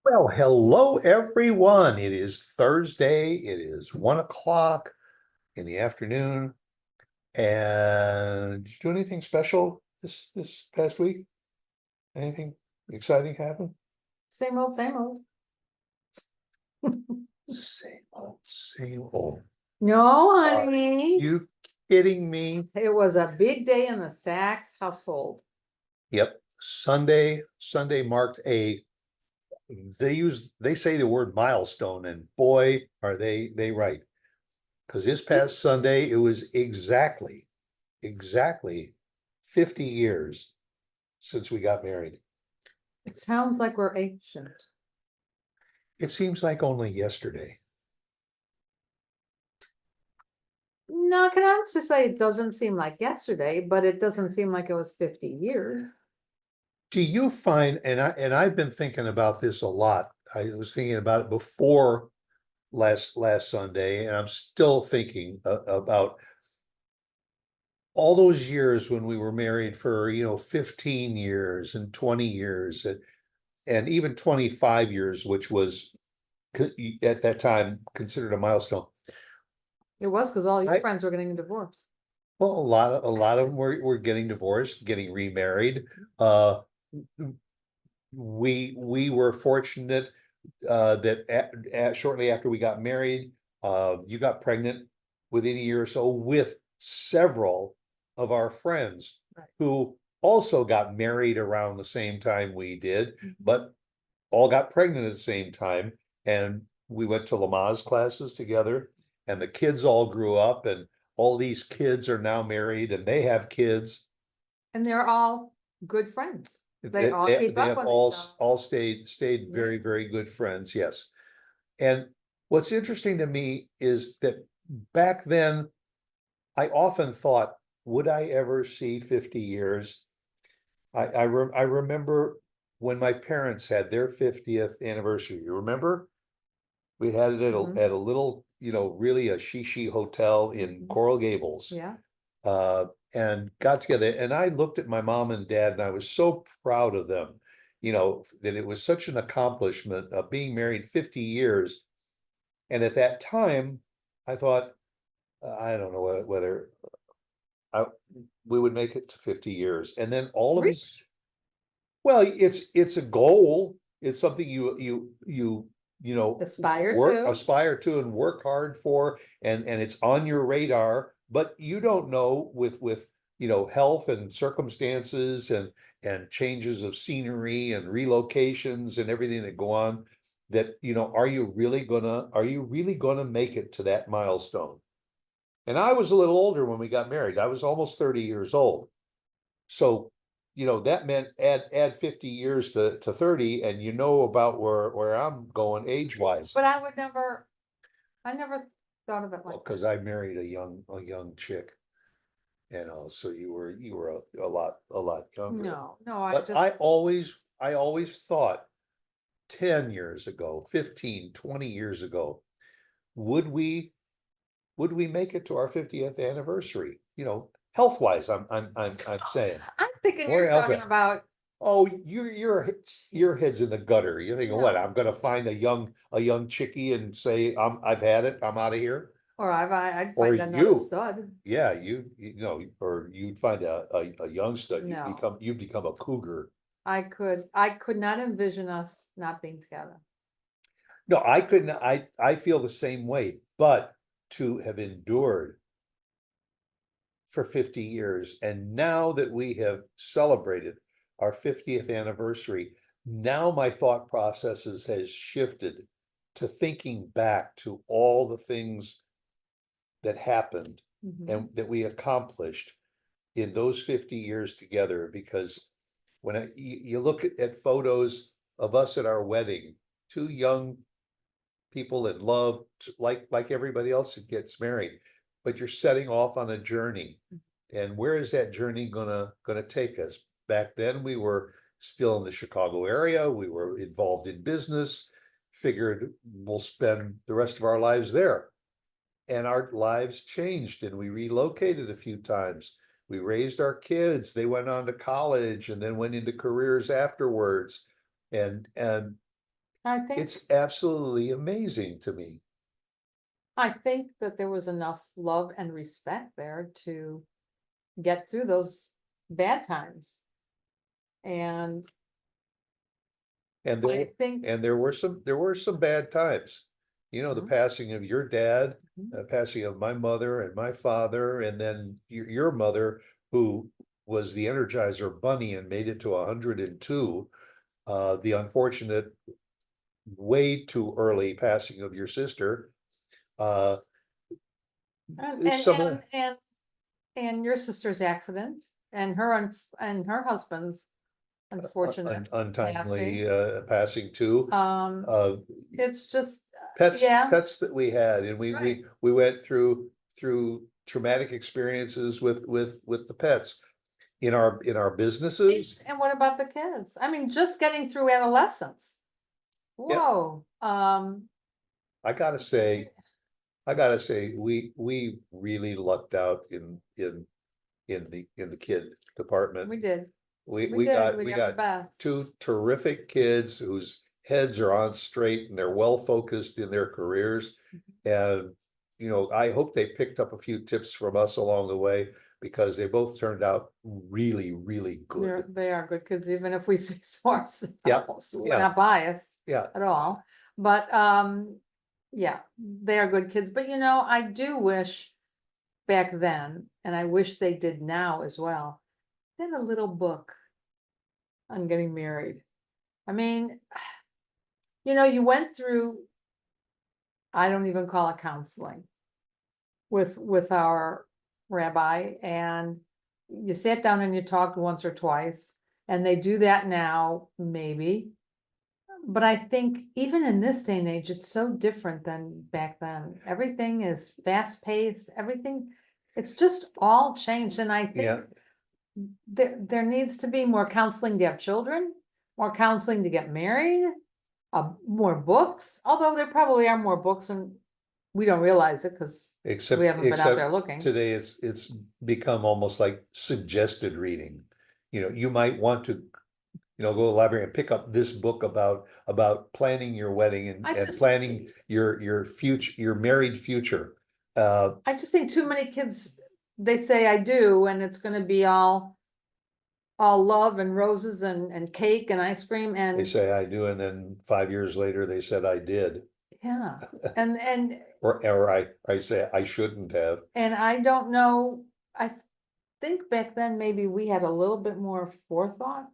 Well, hello, everyone. It is Thursday. It is 1 o'clock in the afternoon. And did you do anything special this past week? Anything exciting happen? Same old, same old. Same old, same old. No, Are honey. you kidding me? It was a big day in the Sax household. Yep. Sunday marked they say the word milestone, and boy, are they right. Because this past Sunday, it was exactly 50 years since we got married. It sounds like we're ancient. It seems like only yesterday. No, I can honestly say it doesn't seem like yesterday, but it doesn't seem like it was 50 years. Do you find, and I've been thinking about this a lot. I was thinking about it before last Sunday, and I'm still thinking about all those years when we were married for 15 years and 20 years and even 25 years, which was at that time considered a milestone. It was because all your I- friends were getting divorced. Well, a lot of them were getting divorced, getting remarried. We were fortunate that shortly after we got married, you got pregnant within a year or so with several of our friends Right. who also got married around the same time we did, Mhm. but all got pregnant at the same time. And we went to Lamaze classes together, and the kids all grew up, and all these kids are now married and they have kids. And they're all good friends. They all keep They up have with all each other. all stayed very, Yeah. very good friends, yes. And what's interesting to me is that back then, I often thought, would I ever see 50 years? I remember when my parents had their 50th anniversary. You remember? We had it Mhm. at a little, really a shishi hotel in Mhm. Coral Gables. Yeah. And got together, and I looked at my mom and dad, and I was so proud of them, that it was such an accomplishment of being married 50 years. And at that time, I thought, I don't know whether I, we would make it to 50 years. And then all of Really? us, well, it's a goal. It's something you Aspire work, to. aspire to and work hard for, and it's on your radar, but you don't know with health and circumstances and changes of scenery and relocations and everything that go on, that are you really gonna make it to that milestone? And I was a little older when we got married. I was almost 30 years old. So, that meant add 50 years to 30, and about where I'm going age-wise. But I never thought of it like that. Because I married a young chick, so you were a lot younger. No, I But just, I always thought 10 years ago, 15, 20 years ago, would we make it to our 50th anniversary? Health-wise, I'm saying. I'm thinking Or you're talking about, Oh, your head's in the gutter. You're thinking, what? No. I'm gonna find a young chickie and say, I've had it. I'm out of here. or I'd Or find another you, stud. yeah, or you'd find a young stud. No. You become a cougar. I could not envision us not being together. No, I couldn't. I feel the same way. But to have endured for 50 years, and now that we have celebrated our 50th anniversary, now my thought processes has shifted to thinking back to all the things that happened Mhm. and that we accomplished in those 50 years together. Because when you look at photos of us at our wedding, two young people in love, like everybody else that gets married, but you're setting off on a journey. And where is that journey gonna take us? Back then, we were still in the Chicago area. We were involved in business, figured we'll spend the rest of our lives there. And our lives changed, and we relocated a few times. We raised our kids. They went on to college and then went into careers afterwards. And I think, It's absolutely amazing to me. I think that there was enough love and respect there to get through those bad times. And And I there, think, and there were some bad times. You know, the Mhm. passing of your dad, Mhm. passing of my mother and my father, and then your mother, who was the Energizer Bunny and made it to 102. The unfortunate, way too early passing of your sister. Uh, and, it's and, some of and, and, and your sister's accident and and her husband's the unfortunate passing. untimely passing too. Um, Uh, it's just, yeah, pets that we had, and right. we went through traumatic experiences with the pets in our businesses. And what about the kids? I mean, just getting through adolescence. Yeah, Whoa, I gotta say, we really lucked out in the kid department. we did, We we we got the got best. two terrific kids whose heads are on straight and they're well focused in their careers. And, you know, I hope they picked up a few tips from us along the way, because they both turned out really, really good. They are good kids, even if we say so Yeah, ourselves. We're yeah, not biased yeah. at all. But yeah, they are good kids. But I do wish back then, and I wish they did now as well, they had a little book on getting married. I mean, you went through, I don't even call it counseling with our rabbi, and you sat down and you talked once or twice, and they do that now, maybe. But I think even in this day and age, it's so different than back then. Everything is fast paced, everything, it's just all changed. And I Yeah, think there needs to be more counseling to have children, more counseling to get married, more books, although there probably are more books and we don't realize it because we haven't been out there except looking. today it's become almost like suggested reading. You know, you might want to, go to the library and pick up this book about planning your wedding I and just, planning your future, your married future. I just think too many kids, they say I do, and it's gonna be all love and roses and cake and ice cream They and, say I do, and then 5 years later, they said I did, yeah. And or I say I shouldn't have. I don't know, I think back then maybe we had a little bit more forethought.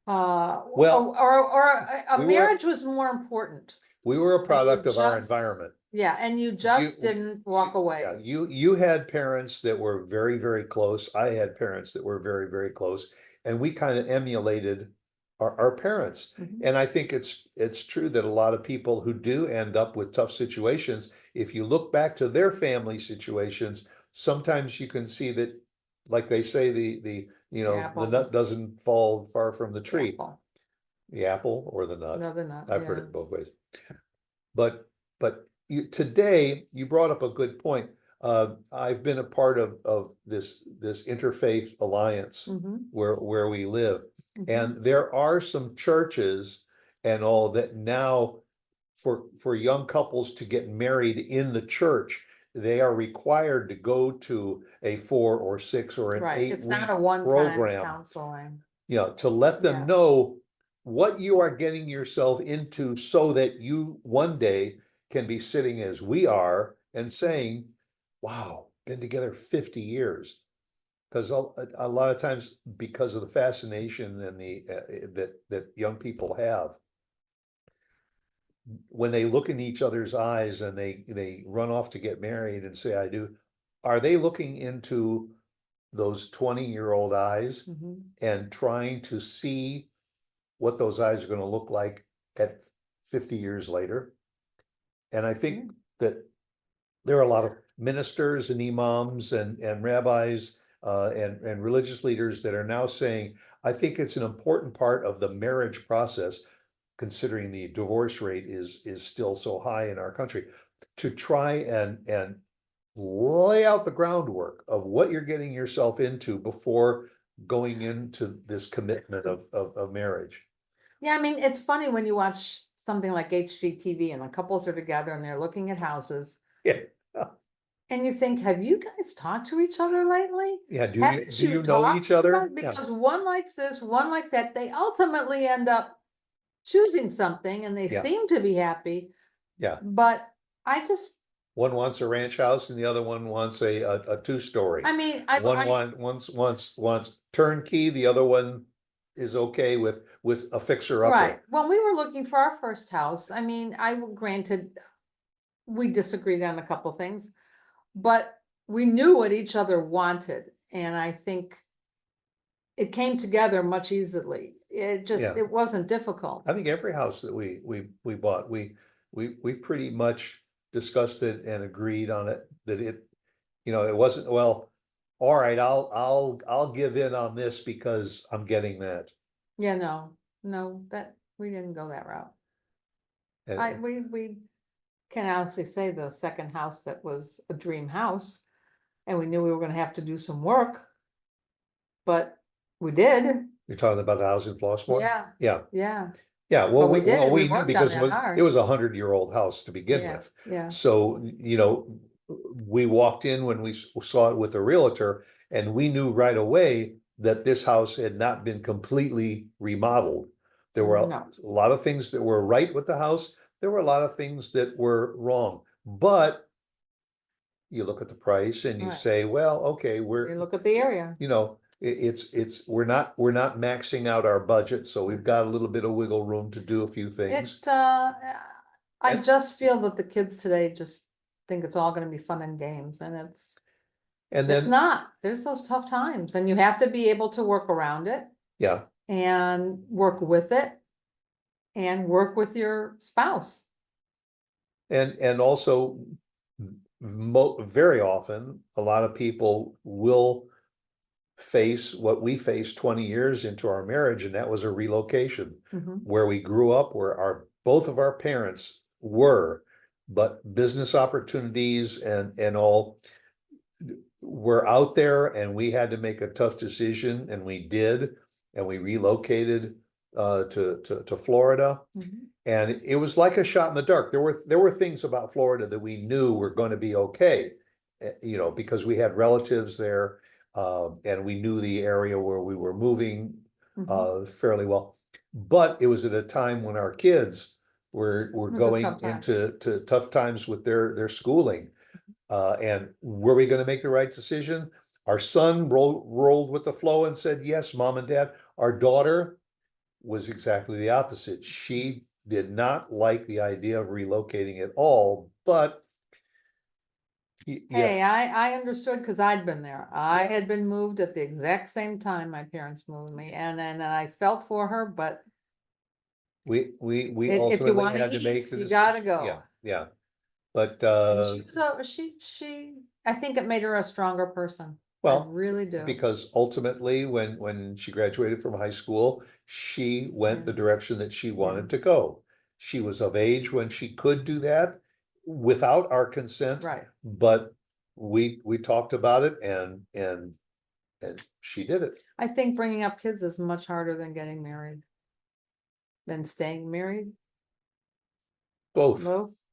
Well, Or a we were marriage was more important. we were a And you product of our just, environment. yeah, and you You, just didn't walk yeah, away. you had parents that were very, very close. I had parents that were very, very close, and we kind of emulated our parents. Mhm. And I think it's true that a lot of people who do end up with tough situations, if you look back to their family situations, sometimes you can see that, like they say, The the apple nut was doesn't fall far from the the tree, apple, the apple or the nut. no, they're not, I've heard yeah. it both ways. But today you brought up a good point. I've been a part of this interfaith alliance Mhm, where we live, mhm. and there are some churches and all that now, for young couples to get married in the church, they are required to go to a 4 or 6 or an Right, eight it's not a week one-time program, counseling, to let them yeah. know what you are getting yourself into, so that you one day can be sitting as we are and saying, wow, been together 50 years. Because a lot of times, because of the fascination and that young people have, when they look in each other's eyes and they run off to get married and say I do, are they looking into those 20-year-old eyes Mhm. and trying to see what those eyes are going to look like at 50 years later? And I think that there are a lot of ministers and imams and rabbis, and religious leaders that are now saying, I think it's an important part of the marriage process, considering the divorce rate is still so high in our country, to try and lay out the groundwork of what you're getting yourself into before going into this commitment of marriage. Yeah, I mean, it's funny when you watch something like HGTV and the couples are together and they're looking at houses. Yeah. And you think, have you guys talked to each other lately? Yeah, Haven't do you you know talked each about, other? Yeah, because one likes this, one likes that, they ultimately end up choosing something and they yeah, seem to be happy, yeah. but I just, One wants a ranch house and the other one wants a two-story. I mean, Wants turnkey, the other one is okay with a fixer right, upper. when we were looking for our first house, I mean, granted, we disagreed on a couple things, but we knew what each other wanted, and I think it came together much easily. Yeah. It wasn't difficult. I think every house that we bought, we pretty much discussed it and agreed on it, that it wasn't, well, all right, I'll give in on this because I'm getting that. Yeah, no, that, we didn't go that route. And We can honestly say the second house that was a dream house, and we knew we were gonna have to do some work, but we did, you're talking about the house in Flossmoor? yeah, Yeah, yeah, yeah, but we did, we we knew worked on because that it hard, was 100-year-old house to begin yeah, with. yeah, So, we walked in when we saw it with the realtor, and we knew right away that this house had not been completely remodeled. There were a no, lot of things that were right with the house. There were a lot of things that were wrong, but you look at the price and you right, say, well, okay, you look at the area. we're not maxing out our budget, so we've got a little bit of wiggle room to do a few things. I And just feel that the kids today just think it's all gonna be fun and games, and it's and it's then, not, there's those tough times, and you have to be able to work around it yeah, and work with it and work with your spouse. and also very often, a lot of people will face what we faced 20 years into our marriage, and that was a relocation. Mhm. Where we grew up, where both of our parents were, but business opportunities and all were out there, and we had to make a tough decision, and we did, and we relocated to Florida. Mhm. And it was like a shot in the dark. There were things about Florida that we knew were going to be okay, because we had relatives there, and we knew the area where we were moving Mhm. fairly well. But it was at a time when our kids were It was a going tough time. into tough times with their schooling. And were we going to make the right decision? Our son rolled with the flow and said, yes, mom and dad. Our daughter was exactly the opposite. She did not like the idea of relocating at all, but yeah, Hey, I understood because I'd been there. I had been moved at the exact same time my parents moved me, and then I felt for her, but we if you ultimately wanna had to eat, make the you gotta decision. Yeah, go. yeah. But And she was I think it made her a stronger person. I well, really do. because ultimately, when she graduated from high school, she went Yeah, the direction that she yeah, wanted to go. She was of age when she could do that without our consent, right. but we talked about it, and she did it. I think bringing up kids is much harder than getting married, than staying married, Both, both.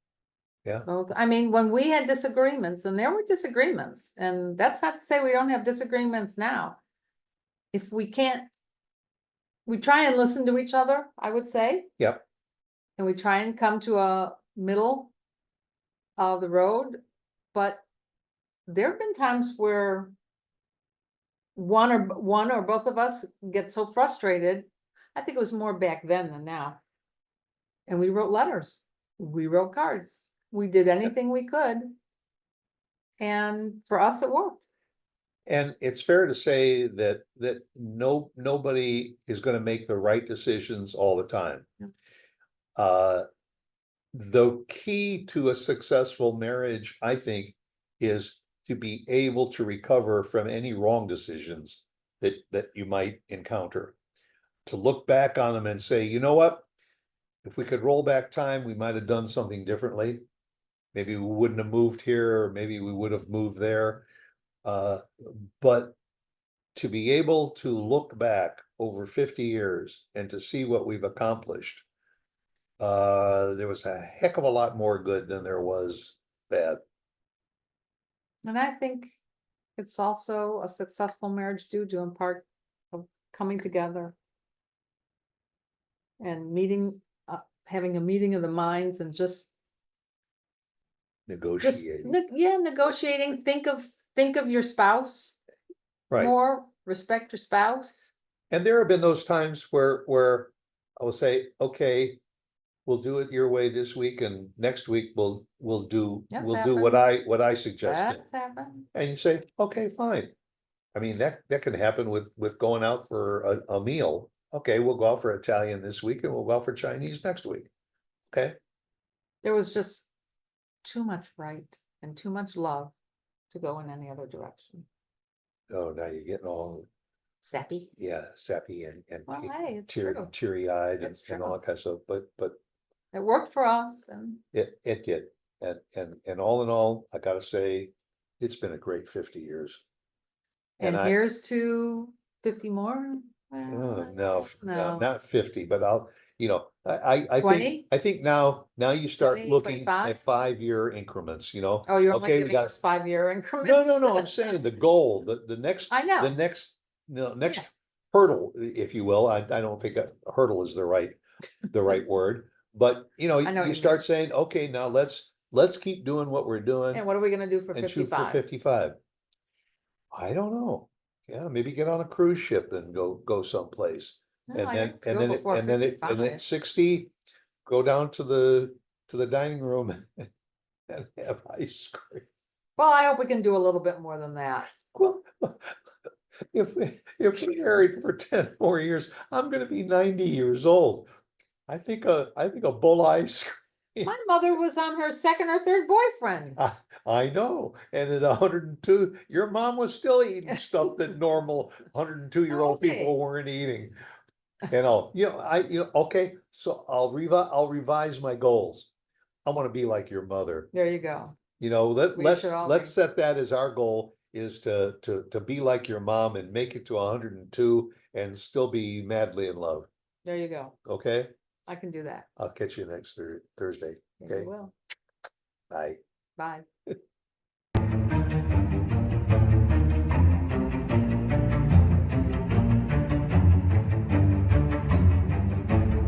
yeah, Both. I mean, when we had disagreements, and there were disagreements, and that's not to say we don't have disagreements now. If we can't, we try and listen to each other, I would say, yep. and we try and come to a middle of the road. But there have been times where one or both of us get so frustrated. I think it was more back then than now. And we wrote letters, we wrote cards, we did anything we could. And for us, it worked. And it's fair to say that nobody is gonna make the right decisions all the time. Yeah. Uh, the key to a successful marriage, I think, is to be able to recover from any wrong decisions that you might encounter. To look back on them and say, you know what? If we could roll back time, we might have done something differently. Maybe we wouldn't have moved here, or maybe we would have moved there. Uh, but to be able to look back over 50 years and to see what we've accomplished. There was a heck of a lot more good than there was bad. And I think it's also a successful marriage due to in part of coming together. And meeting, having a meeting of the minds and just, Negotiating, yeah, negotiating, think of your spouse right? more, respect your spouse. And there have been those times where I will say, okay, we'll do it your way this week, and next week we'll do That's what happened. I suggested. That's happened. And you say, okay, fine. I mean, that can happen with going out for a meal. Okay, we'll go out for Italian this week and we'll go out for Chinese next week. Okay, There was just too much right and too much love to go in any other direction. oh, now you're getting all, Sappy. yeah, sappy and Well, hey, it's true. teary-eyed and It's true. all that kind of stuff, but It worked for us and it did. And all in all, I gotta say, it's been a great 50 years. And I, here's to 50 more. Well, no, no. not 50, but I'll, I 20? think now you start 20, looking 25? at 5-year increments, Oh, you're only okay, we giving got, us 5-year no, increments? I'm saying the goal, the next, I know. the next, next Yeah. hurdle, if you will. I don't think a hurdle is the right word, but I know what you you start mean. saying, okay, now let's keep doing what we're doing And what are we gonna do for and shoot for 55? 55. I don't know. Yeah, maybe get on a cruise ship and go someplace. No, And I then, have to go before and then 55. at 60, go down to the dining room and have ice cream. Well, I hope we can do a little bit more than that. Well, if we're married for 10 more years, I'm gonna be 90 years old. I think a bowl of ice cream. My mother was on her second or third boyfriend. I know, and at 102, your mom was still eating stuff that normal 102-year-old people Okay. weren't eating. Okay, so I'll revise my goals. I want to be like your mother. There you go. We should all Let's be. set that as our goal, is to be like your mom and make it to 102 and still be madly in love. There you go. Okay, I can do that. I'll catch you next Thursday. You Okay, will. bye. Bye.